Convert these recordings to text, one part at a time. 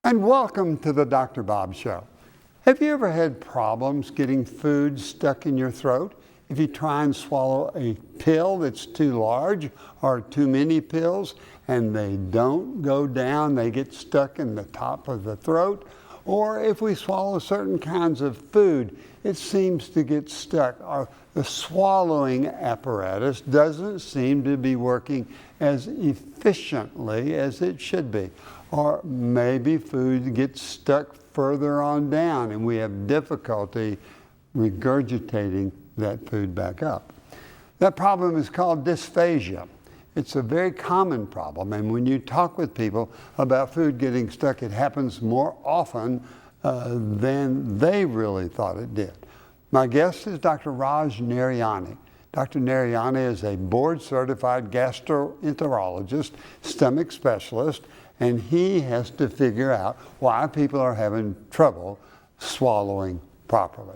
And welcome to the Dr. Bob Show. Have you ever had problems getting food stuck in your throat? If you try and swallow a pill that's too large or too many pills and they don't go down, they get stuck in the top of the throat. Or if we swallow certain kinds of food, it seems to get stuck. Or the swallowing apparatus doesn't seem to be working as efficiently as it should be. Or maybe food gets stuck further on down and we have difficulty regurgitating that food back up. That problem is called dysphagia. It's a very common problem, and when you talk with people about food getting stuck, it happens more often than they really thought it did. My guest is Dr. Raj Narayani. Dr. Narayani is a board-certified gastroenterologist, stomach specialist, and he has to figure out why people are having trouble swallowing properly.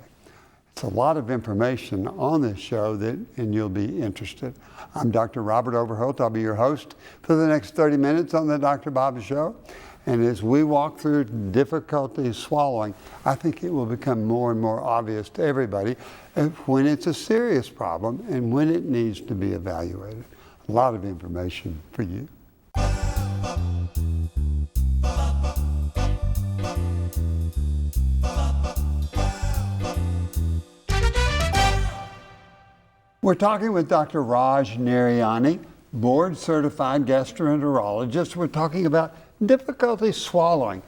It's a lot of information on this show and you'll be interested. I'm Dr. Robert Overholt. I'll be your host for the next 30 minutes on the Dr. Bob Show. And as we walk through difficulty swallowing, I think it will become more and more obvious to everybody when it's a serious problem and when it needs to be evaluated. A lot of information for you. We're talking with Dr. Raj Narayani, board-certified gastroenterologist. We're talking about difficulty swallowing.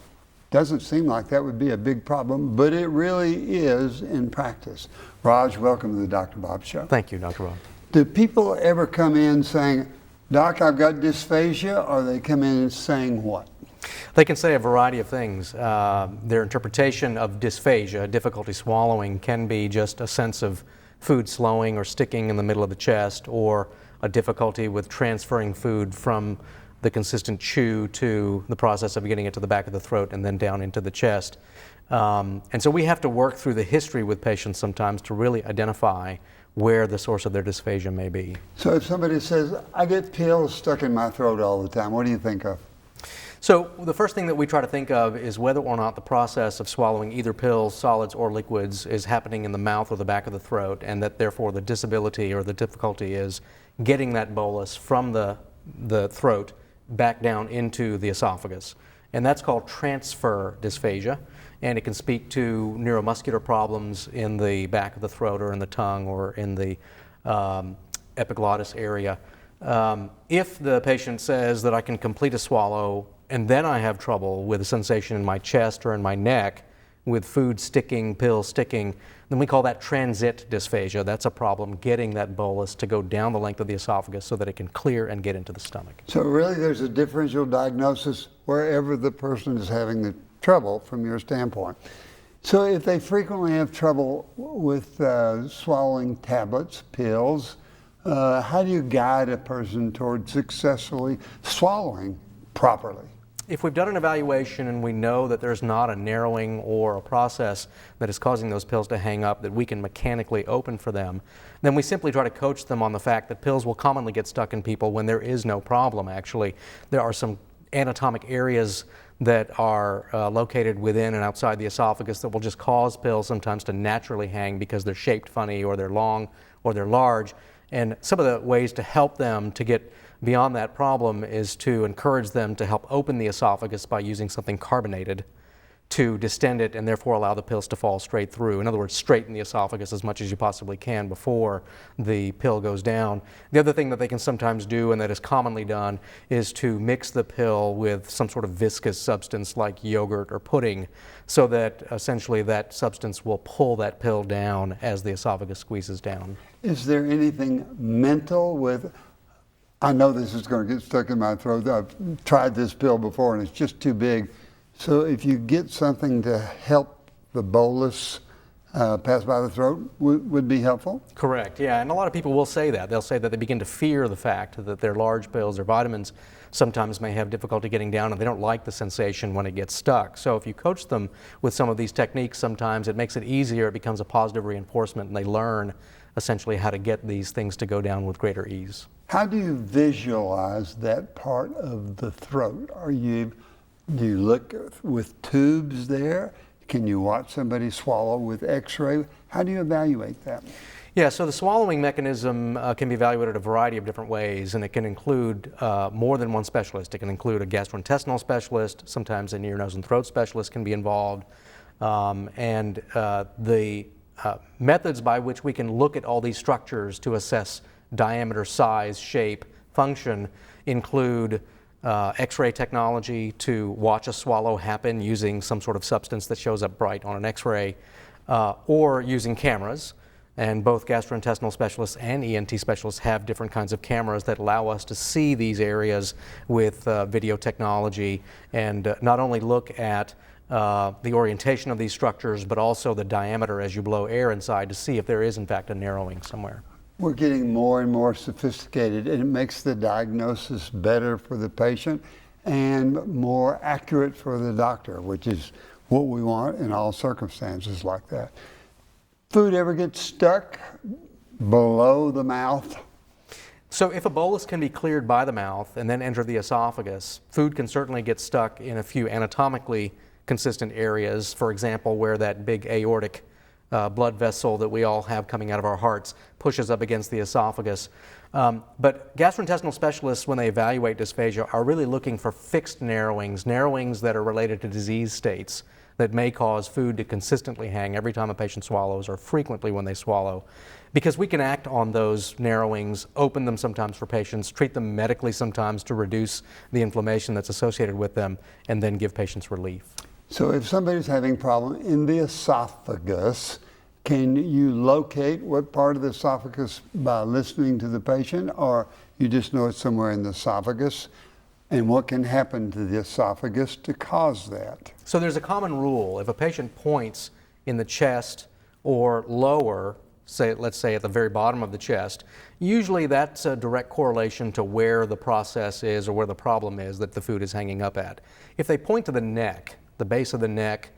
Doesn't seem like that would be a big problem, but it really is in practice. Raj, welcome to the Dr. Bob Show. Thank you, Dr. Bob. Do people ever come in saying, Doc, I've got dysphagia, or they come in saying what? They can say a variety of things. Their interpretation of dysphagia, difficulty swallowing, can be just a sense of food slowing or sticking in the middle of the chest, or a difficulty with transferring food from the consistent chew to the process of getting it to the back of the throat and then down into the chest. And so we have to work through the history with patients sometimes to really identify where the source of their dysphagia may be. So if somebody says, I get pills stuck in my throat all the time, what do you think of? So the first thing that we try to think of is whether or not the process of swallowing either pills, solids, or liquids is happening in the mouth or the back of the throat, and that therefore the disability or the difficulty is getting that bolus from the throat back down into the esophagus. And that's called transfer dysphagia, and it can speak to neuromuscular problems in the back of the throat or in the tongue or in the epiglottis area. If the patient says that I can complete a swallow and then I have trouble with a sensation in my chest or in my neck with food sticking, pills sticking, then we call that transit dysphagia. That's a problem getting that bolus to go down the length of the esophagus so that it can clear and get into the stomach. So really there's a differential diagnosis wherever the person is having the trouble from your standpoint. So if they frequently have trouble with swallowing tablets, pills, how do you guide a person toward successfully swallowing properly? If we've done an evaluation and we know that there's not a narrowing or a process that is causing those pills to hang up that we can mechanically open for them, then we simply try to coach them on the fact that pills will commonly get stuck in people when there is no problem, actually. There are some anatomic areas that are located within and outside the esophagus that will just cause pills sometimes to naturally hang because they're shaped funny or they're long or they're large. And some of the ways to help them to get beyond that problem is to encourage them to help open the esophagus by using something carbonated to distend it and therefore allow the pills to fall straight through. In other words, straighten the esophagus as much as you possibly can before the pill goes down. The other thing that they can sometimes do, and that is commonly done, is to mix the pill with some sort of viscous substance like yogurt or pudding so that essentially that substance will pull that pill down as the esophagus squeezes down. Is there anything mental with, I know this is going to get stuck in my throat, I've tried this pill before and it's just too big. So if you get something to help the bolus pass by the throat, would be helpful? Correct, yeah, and a lot of people will say that. They'll say that they begin to fear the fact that their large pills or vitamins sometimes may have difficulty getting down and they don't like the sensation when it gets stuck. So if you coach them with some of these techniques, sometimes it makes it easier, it becomes a positive reinforcement, and they learn essentially how to get these things to go down with greater ease. How do you visualize that part of the throat? Are you Do you look with tubes there? Can you watch somebody swallow with x-ray? How do you evaluate that? Yeah, so the swallowing mechanism can be evaluated a variety of different ways, and it can include more than one specialist. It can include a gastrointestinal specialist, sometimes an ear, nose, and throat specialist can be involved, and the methods by which we can look at all these structures to assess diameter, size, shape, function include X-ray technology to watch a swallow happen using some sort of substance that shows up bright on an X-ray, or using cameras. And both gastrointestinal specialists and ENT specialists have different kinds of cameras that allow us to see these areas with video technology and not only look at the orientation of these structures, but also the diameter as you blow air inside to see if there is in fact a narrowing somewhere. We're getting more and more sophisticated, and it makes the diagnosis better for the patient and more accurate for the doctor, which is what we want in all circumstances like that. Food ever gets stuck below the mouth? So if a bolus can be cleared by the mouth and then enter the esophagus, food can certainly get stuck in a few anatomically consistent areas. For example, where that big aortic blood vessel that we all have coming out of our hearts pushes up against the esophagus. But gastrointestinal specialists, when they evaluate dysphagia, are really looking for fixed narrowings, narrowings that are related to disease states that may cause food to consistently hang every time a patient swallows or frequently when they swallow. Because we can act on those narrowings, open them sometimes for patients, treat them medically sometimes to reduce the inflammation that's associated with them, and then give patients relief. So if somebody's having a problem in the esophagus, can you locate what part of the esophagus by listening to the patient, or you just know it's somewhere in the esophagus? And what can happen to the esophagus to cause that? So there's a common rule. If a patient points in the chest or lower, let's say at the very bottom of the chest, usually that's a direct correlation to where the process is or where the problem is that the food is hanging up at. If they point to the neck, the base of the neck,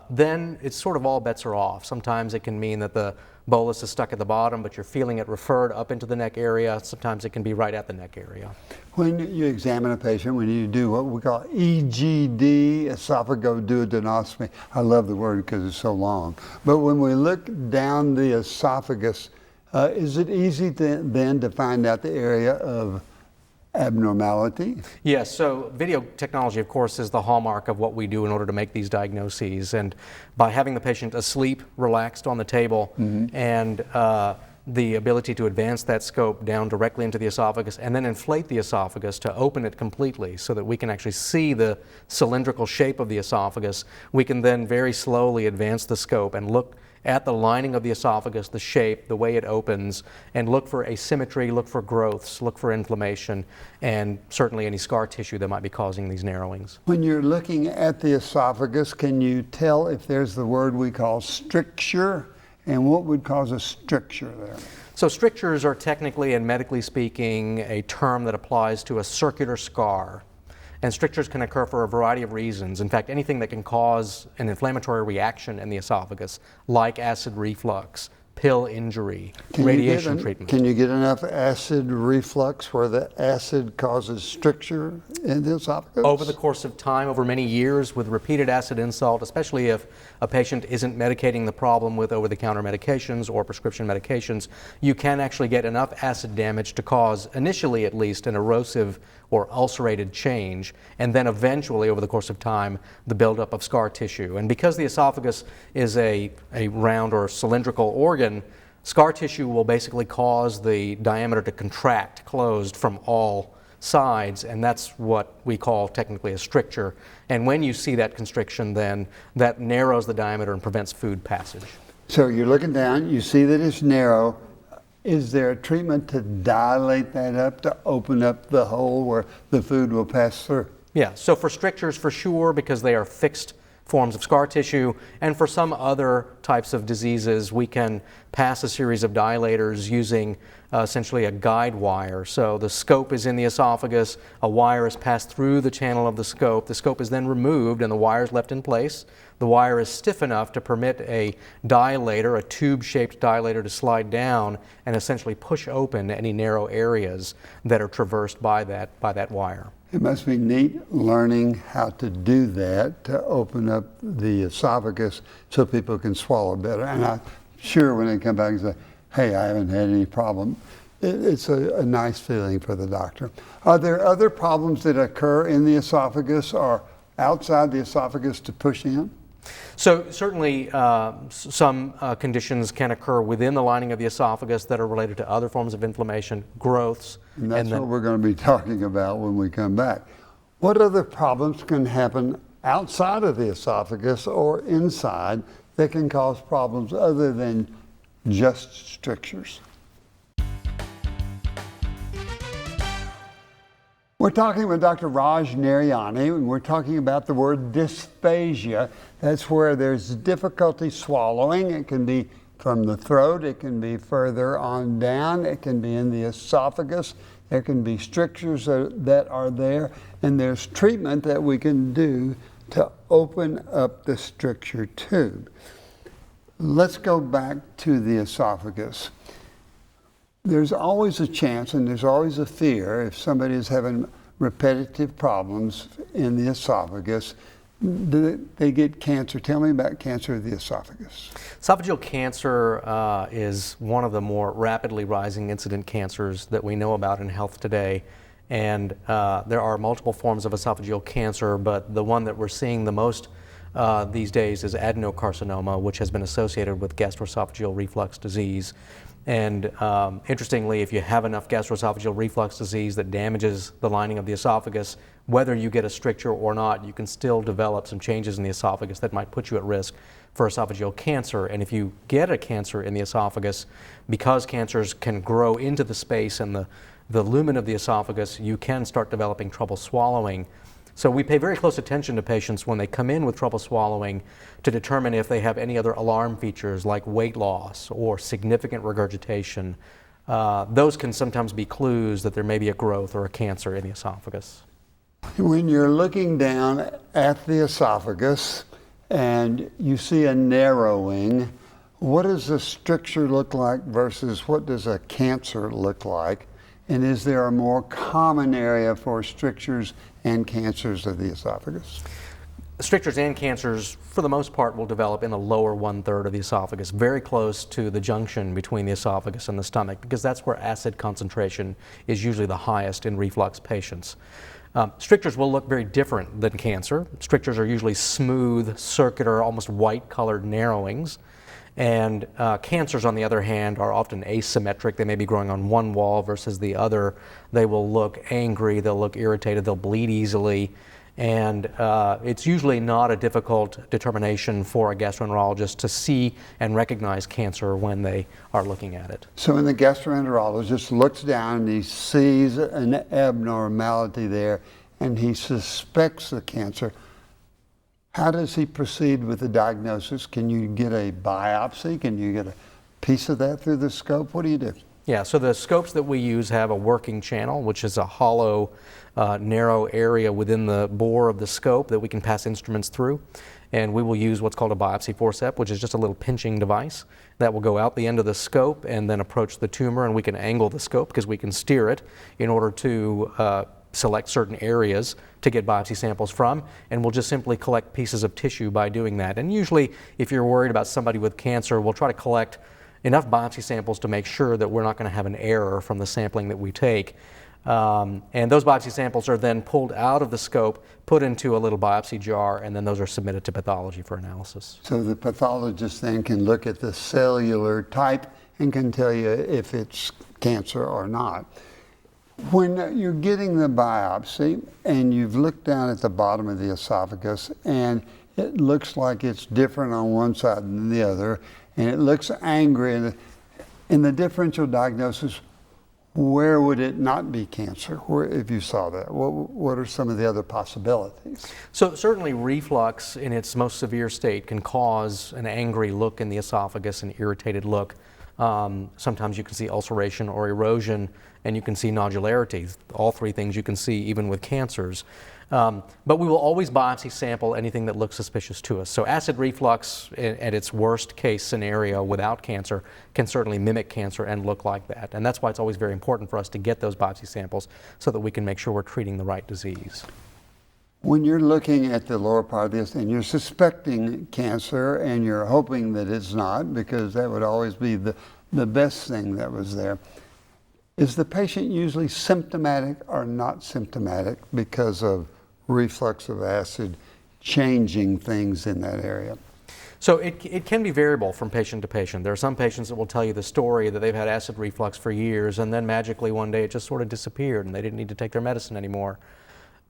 then it's sort of all bets are off. Sometimes it can mean that the bolus is stuck at the bottom, but you're feeling it referred up into the neck area. Sometimes it can be right at the neck area. When you examine a patient, when you do what we call EGD, esophagoduodenoscopy, I love the word because it's so long, but when we look down the esophagus, is it easy then to find out the area of abnormality? Yes, so video technology, of course, is the hallmark of what we do in order to make these diagnoses. And by having the patient asleep, relaxed on the table, and the ability to advance that scope down directly into the esophagus and then inflate the esophagus to open it completely so that we can actually see the cylindrical shape of the esophagus, we can then very slowly advance the scope and look at the lining of the esophagus, the shape, the way it opens, and look for asymmetry, look for growths, look for inflammation, and certainly any scar tissue that might be causing these narrowings. When you're looking at the esophagus, can you tell if there's the word we call stricture, and what would cause a stricture there? So strictures are technically and medically speaking a term that applies to a circular scar. And strictures can occur for a variety of reasons. In fact, anything that can cause an inflammatory reaction in the esophagus, like acid reflux, pill injury, radiation treatment. Can you get enough acid reflux where the acid causes stricture in the esophagus? Over the course of time, over many years, with repeated acid insult, especially if a patient isn't medicating the problem with over-the-counter medications or prescription medications, you can actually get enough acid damage to cause, initially at least, an erosive or ulcerated change, and then eventually, over the course of time, the buildup of scar tissue. And because the esophagus is a round or cylindrical organ, scar tissue will basically cause the diameter to contract closed from all sides, and that's what we call technically a stricture. And when you see that constriction, then that narrows the diameter and prevents food passage. So you're looking down, you see that it's narrow. Is there a treatment to dilate that up, to open up the hole where the food will pass through? Yeah, so for strictures, for sure, because they are fixed forms of scar tissue, and for some other types of diseases, we can pass a series of dilators using essentially a guide wire. So the scope is in the esophagus, a wire is passed through the channel of the scope is then removed and the wire is left in place. The wire is stiff enough to permit a dilator, a tube-shaped dilator, to slide down and essentially push open any narrow areas that are traversed by that wire. It must be neat learning how to do that, to open up the esophagus so people can swallow better. And I'm sure when they come back and say, hey, I haven't had any problem, it's a nice feeling for the doctor. Are there other problems that occur in the esophagus or outside the esophagus to push in? So certainly some conditions can occur within the lining of the esophagus that are related to other forms of inflammation, growths. And that's what we're going to be talking about when we come back. What other problems can happen outside of the esophagus or inside that can cause problems other than just strictures? We're talking with Dr. Raj Narayani, and we're talking about the word dysphagia. That's where there's difficulty swallowing. It can be from the throat, it can be further on down, it can be in the esophagus, there can be strictures that are there, and there's treatment that we can do to open up the stricture tube. Let's go back to the esophagus. There's always a chance and there's always a fear if somebody is having repetitive problems in the esophagus, they get cancer. Tell me about cancer of the esophagus. Esophageal cancer is one of the more rapidly rising incident cancers that we know about in health today. And there are multiple forms of esophageal cancer, but the one that we're seeing the most these days is adenocarcinoma, which has been associated with gastroesophageal reflux disease. And interestingly, if you have enough gastroesophageal reflux disease that damages the lining of the esophagus, whether you get a stricture or not, you can still develop some changes in the esophagus that might put you at risk for esophageal cancer. And if you get a cancer in the esophagus, because cancers can grow into the space and the lumen of the esophagus, you can start developing trouble swallowing. So we pay very close attention to patients when they come in with trouble swallowing to determine if they have any other alarm features like weight loss or significant regurgitation. Those can sometimes be clues that there may be a growth or a cancer in the esophagus. When you're looking down at the esophagus and you see a narrowing, what does a stricture look like versus what does a cancer look like? And is there a more common area for strictures and cancers of the esophagus? Strictures and cancers, for the most part, will develop in the lower 1/3 of the esophagus, very close to the junction between the esophagus and the stomach, because that's where acid concentration is usually the highest in reflux patients. Strictures will look very different than cancer. Strictures are usually smooth, circular, almost white-colored narrowings. And cancers, on the other hand, are often asymmetric. They may be growing on one wall versus the other. They will look angry, they'll look irritated, they'll bleed easily. And it's usually not a difficult determination for a gastroenterologist to see and recognize cancer when they are looking at it. So when the gastroenterologist looks down and he sees an abnormality there and he suspects the cancer, how does he proceed with the diagnosis? Can you get a biopsy? Can you get a piece of that through the scope? What do you do? Yeah, so the scopes that we use have a working channel, which is a hollow, narrow area within the bore of the scope that we can pass instruments through. And we will use what's called a biopsy forceps, which is just a little pinching device that will go out the end of the scope and then approach the tumor, and we can angle the scope because we can steer it in order to select certain areas to get biopsy samples from, and we'll just simply collect pieces of tissue by doing that. And usually, if you're worried about somebody with cancer, we'll try to collect enough biopsy samples to make sure that we're not going to have an error from the sampling that we take. And those biopsy samples are then pulled out of the scope, put into a little biopsy jar, and then those are submitted to pathology for analysis. So the pathologist then can look at the cellular type and can tell you if it's cancer or not. When you're getting the biopsy and you've looked down at the bottom of the esophagus and it looks like it's different on one side than the other, and it looks angry, in the differential diagnosis, where would it not be cancer? Where, if you saw that, what are some of the other possibilities? So certainly reflux in its most severe state can cause an angry look in the esophagus, an irritated look. Sometimes you can see ulceration or erosion, and you can see nodularity. All three things you can see even with cancers. But we will always biopsy sample anything that looks suspicious to us. So acid reflux at its worst case scenario without cancer can certainly mimic cancer and look like that. And that's why it's always very important for us to get those biopsy samples so that we can make sure we're treating the right disease. When you're looking at the lower part of this and you're suspecting cancer and you're hoping that it's not, because that would always be the best thing that was there, is the patient usually symptomatic or not symptomatic because of reflux of acid changing things in that area? So it can be variable from patient to patient. There are some patients that will tell you the story that they've had acid reflux for years and then magically one day it just sort of disappeared and they didn't need to take their medicine anymore.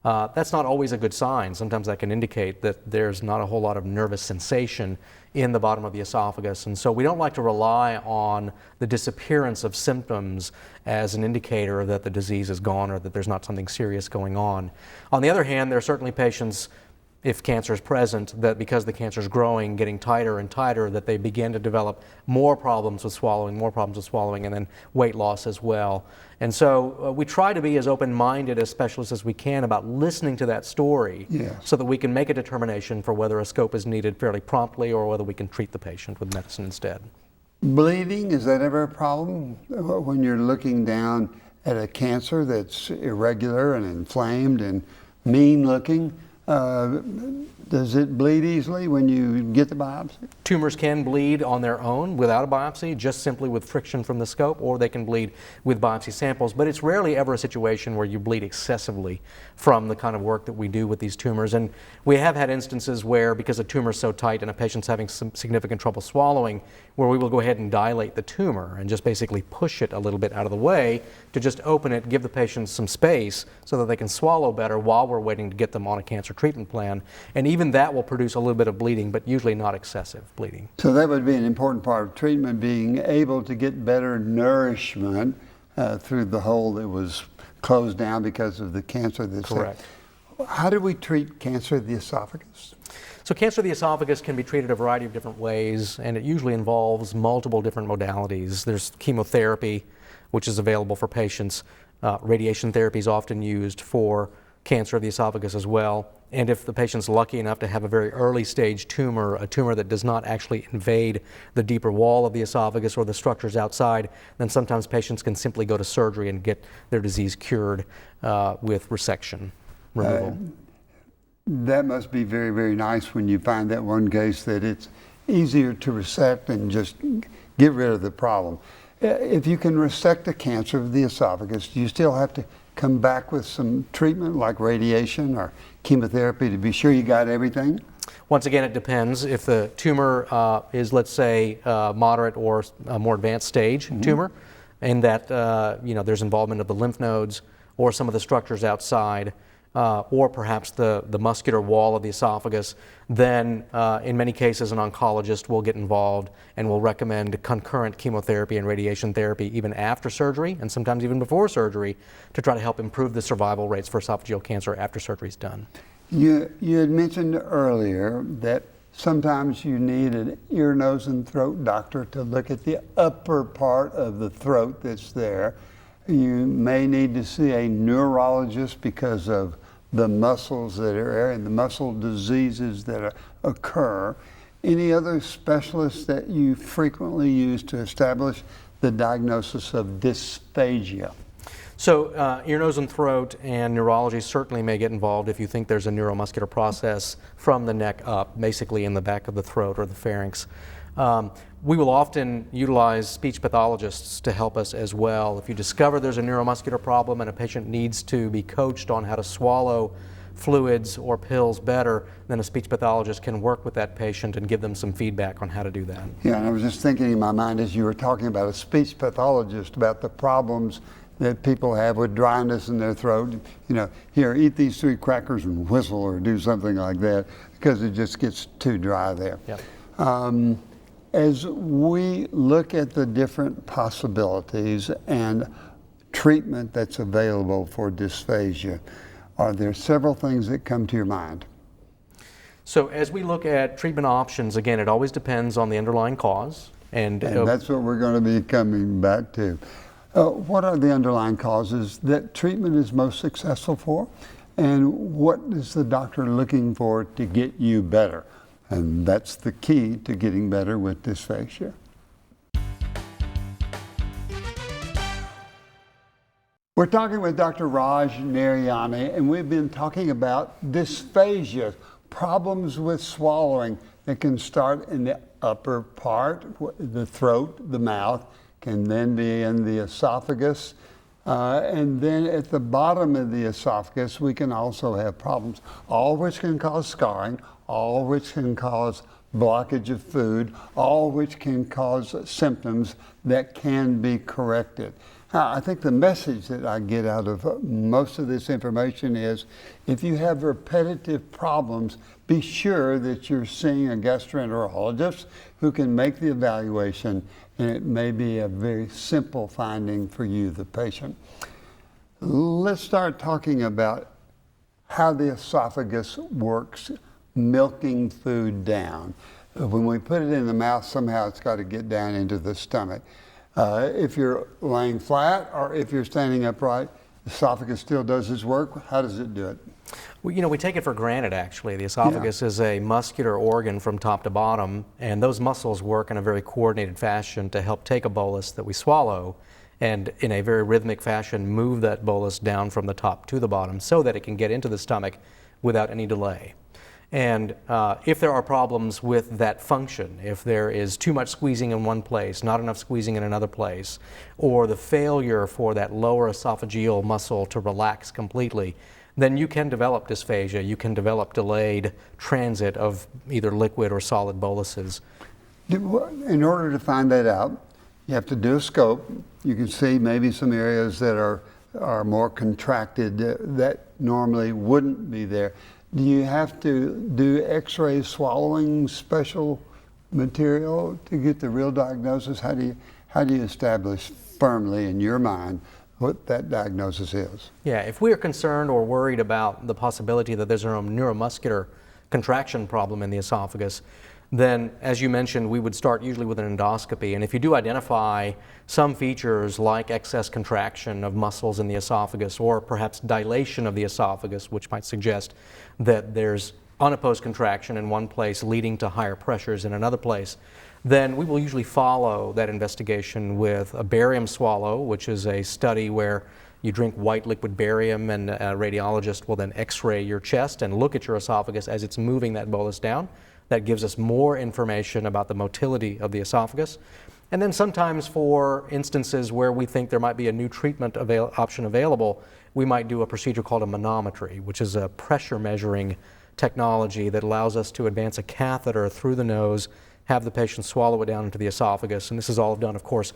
That's not always a good sign. Sometimes that can indicate that there's not a whole lot of nervous sensation in the bottom of the esophagus. And so we don't like to rely on the disappearance of symptoms as an indicator that the disease is gone or that there's not something serious going on. On the other hand, there are certainly patients, if cancer is present, that because the cancer is growing, getting tighter and tighter, that they begin to develop more problems with swallowing, and then weight loss as well. And so we try to be as open-minded as specialists as we can about listening to that story, yes, so that we can make a determination for whether a scope is needed fairly promptly or whether we can treat the patient with medicine instead. Bleeding, is that ever a problem when you're looking down at a cancer that's irregular and inflamed and mean looking? Does it bleed easily when you get the biopsy? Tumors can bleed on their own without a biopsy, just simply with friction from the scope, or they can bleed with biopsy samples. But it's rarely ever a situation where you bleed excessively from the kind of work that we do with these tumors. And we have had instances where, because a tumor is so tight and a patient's having some significant trouble swallowing, where we will go ahead and dilate the tumor and just basically push it a little bit out of the way to just open it, give the patient some space so that they can swallow better while we're waiting to get them on a cancer treatment plan. And even that will produce a little bit of bleeding, but usually not excessive bleeding. So that would be an important part of treatment, being able to get better nourishment through the hole that was closed down because of the cancer that's correct. there. How do we treat cancer of the esophagus? So cancer of the esophagus can be treated a variety of different ways, and it usually involves multiple different modalities. There's chemotherapy, which is available for patients. Radiation therapy is often used for cancer of the esophagus as well. And if the patient's lucky enough to have a very early stage tumor, a tumor that does not actually invade the deeper wall of the esophagus or the structures outside, then sometimes patients can simply go to surgery and get their disease cured with resection removal. That must be very, very nice when you find that one case that it's easier to resect and just get rid of the problem. If you can resect a cancer of the esophagus, do you still have to come back with some treatment like radiation or chemotherapy to be sure you got everything? Once again, it depends. If the tumor is, let's say, moderate or a more advanced stage tumor, and that there's involvement of the lymph nodes or some of the structures outside, or perhaps the muscular wall of the esophagus, then in many cases an oncologist will get involved and will recommend concurrent chemotherapy and radiation therapy even after surgery and sometimes even before surgery to try to help improve the survival rates for esophageal cancer after surgery is done. You had mentioned earlier that sometimes you need an ear, nose, and throat doctor to look at the upper part of the throat that's there. You may need to see a neurologist because of the muscles that are there and the muscle diseases that occur. Any other specialists that you frequently use to establish the diagnosis of dysphagia? So ear, nose, and throat and neurology certainly may get involved if you think there's a neuromuscular process from the neck up, basically in the back of the throat or the pharynx. We will often utilize speech pathologists to help us as well. If you discover there's a neuromuscular problem and a patient needs to be coached on how to swallow fluids or pills better, then a speech pathologist can work with that patient and give them some feedback on how to do that. Yeah, and I was just thinking in my mind as you were talking about a speech pathologist about the problems that people have with dryness in their throat. Here, eat these 3 crackers and whistle or do something like that because it just gets too dry there. Yep. As we look at the different possibilities and treatment that's available for dysphagia, are there several things that come to your mind? So as we look at treatment options, again, it always depends on the underlying cause. And that's what we're going to be coming back to. What are the underlying causes that treatment is most successful for? And what is the doctor looking for to get you better? And that's the key to getting better with dysphagia. We're talking with Dr. Raj Narayani, and we've been talking about dysphagia, problems with swallowing that can start in the upper part, the throat, the mouth, can then be in the esophagus, and then at the bottom of the esophagus we can also have problems, all which can cause scarring, all which can cause blockage of food, all which can cause symptoms that can be corrected. I think the message that I get out of most of this information is if you have repetitive problems, be sure that you're seeing a gastroenterologist who can make the evaluation, and it may be a very simple finding for you, the patient. Let's start talking about how the esophagus works, milking food down. When we put it in the mouth, somehow it's got to get down into the stomach. If you're laying flat or if you're standing upright, the esophagus still does its work. How does it do it? Well, we take it for granted, actually. The esophagus is a muscular organ from top to bottom, and those muscles work in a very coordinated fashion to help take a bolus that we swallow and in a very rhythmic fashion move that bolus down from the top to the bottom so that it can get into the stomach without any delay. And if there are problems with that function, if there is too much squeezing in one place, not enough squeezing in another place, or the failure for that lower esophageal muscle to relax completely, then you can develop dysphagia. You can develop delayed transit of either liquid or solid boluses. In order to find that out, you have to do a scope. You can see maybe some areas that are more contracted that normally wouldn't be there. Do you have to do x-ray swallowing special material to get the real diagnosis? How do you establish firmly in your mind what that diagnosis is? Yeah, if we are concerned or worried about the possibility that there's a neuromuscular contraction problem in the esophagus, then, as you mentioned, we would start usually with an endoscopy. And if you do identify some features like excess contraction of muscles in the esophagus or perhaps dilation of the esophagus, which might suggest that there's unopposed contraction in one place leading to higher pressures in another place, then we will usually follow that investigation with a barium swallow, which is a study where you drink white liquid barium and a radiologist will then x-ray your chest and look at your esophagus as it's moving that bolus down. That gives us more information about the motility of the esophagus. And then sometimes for instances where we think there might be a new treatment option available, we might do a procedure called a manometry, which is a pressure measuring technology that allows us to advance a catheter through the nose, have the patient swallow it down into the esophagus. And this is all done, of course,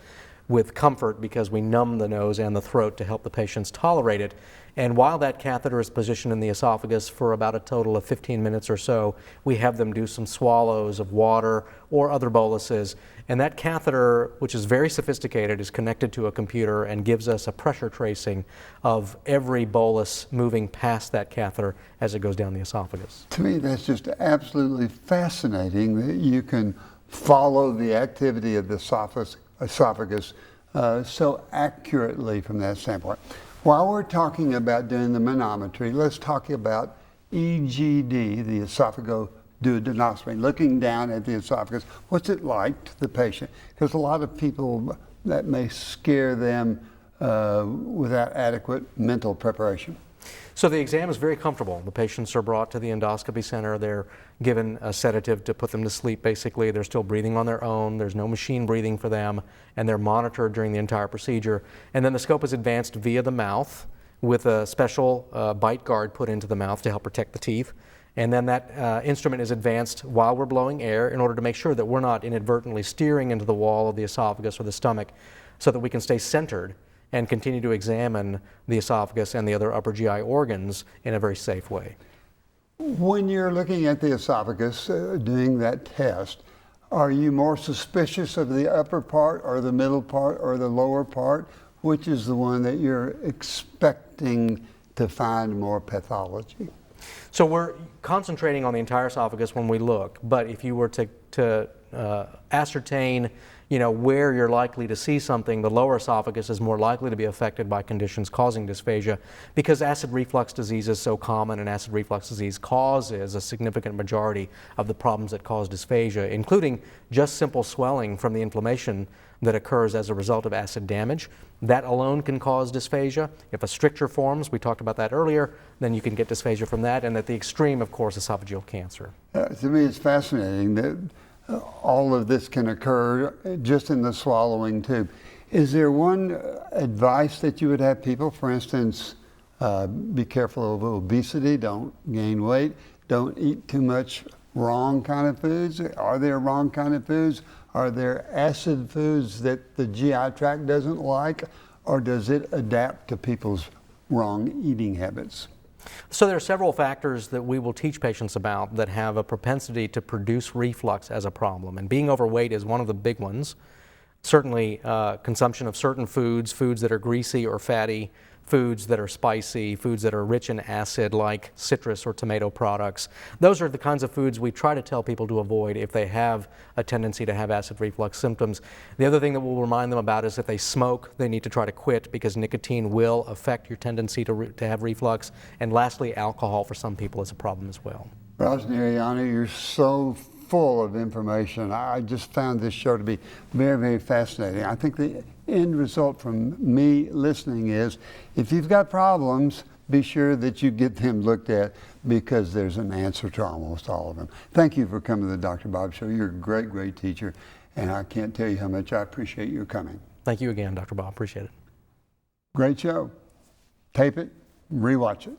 with comfort because we numb the nose and the throat to help the patients tolerate it. And while that catheter is positioned in the esophagus for about a total of 15 minutes or so, we have them do some swallows of water or other boluses. And that catheter, which is very sophisticated, is connected to a computer and gives us a pressure tracing of every bolus moving past that catheter as it goes down the esophagus. To me, that's just absolutely fascinating that you can follow the activity of the esophagus so accurately from that standpoint. While we're talking about doing the manometry, let's talk about EGD, the esophagoduodenostomy, looking down at the esophagus. What's it like to the patient? Because a lot of people, that may scare them without adequate mental preparation. So the exam is very comfortable. The patients are brought to the endoscopy center. They're given a sedative to put them to sleep, basically. They're still breathing on their own. There's no machine breathing for them, and they're monitored during the entire procedure. And then the scope is advanced via the mouth with a special bite guard put into the mouth to help protect the teeth. And then that instrument is advanced while we're blowing air in order to make sure that we're not inadvertently steering into the wall of the esophagus or the stomach so that we can stay centered and continue to examine the esophagus and the other upper GI organs in a very safe way. When you're looking at the esophagus doing that test, are you more suspicious of the upper part or the middle part or the lower part? Which is the one that you're expecting to find more pathology? So we're concentrating on the entire esophagus when we look, but if you were to ascertain where you're likely to see something, the lower esophagus is more likely to be affected by conditions causing dysphagia because acid reflux disease is so common, and acid reflux disease causes a significant majority of the problems that cause dysphagia, including just simple swelling from the inflammation that occurs as a result of acid damage. That alone can cause dysphagia. If a stricture forms, we talked about that earlier, then you can get dysphagia from that, and at the extreme, of course, esophageal cancer. To me, it's fascinating that all of this can occur just in the swallowing tube. Is there one advice that you would have people, for instance, be careful of obesity, don't gain weight, don't eat too much wrong kind of foods? Are there wrong kind of foods? Are there acid foods that the GI tract doesn't like, or does it adapt to people's wrong eating habits? So there are several factors that we will teach patients about that have a propensity to produce reflux as a problem, and being overweight is one of the big ones. Certainly consumption of certain foods, foods that are greasy or fatty, foods that are spicy, foods that are rich in acid like citrus or tomato products. Those are the kinds of foods we try to tell people to avoid if they have a tendency to have acid reflux symptoms. The other thing that we'll remind them about is if they smoke, they need to try to quit because nicotine will affect your tendency to have reflux. And lastly, alcohol for some people is a problem as well. Raj Narayani, you're so full of information. I just found this show to be very, very fascinating. I think the end result from me listening is if you've got problems, be sure that you get them looked at because there's an answer to almost all of them. Thank you for coming to the Dr. Bob Show. You're a great, great teacher, and I can't tell you how much I appreciate you coming. Thank you again, Dr. Bob. Appreciate it. Great show. Tape it, rewatch it.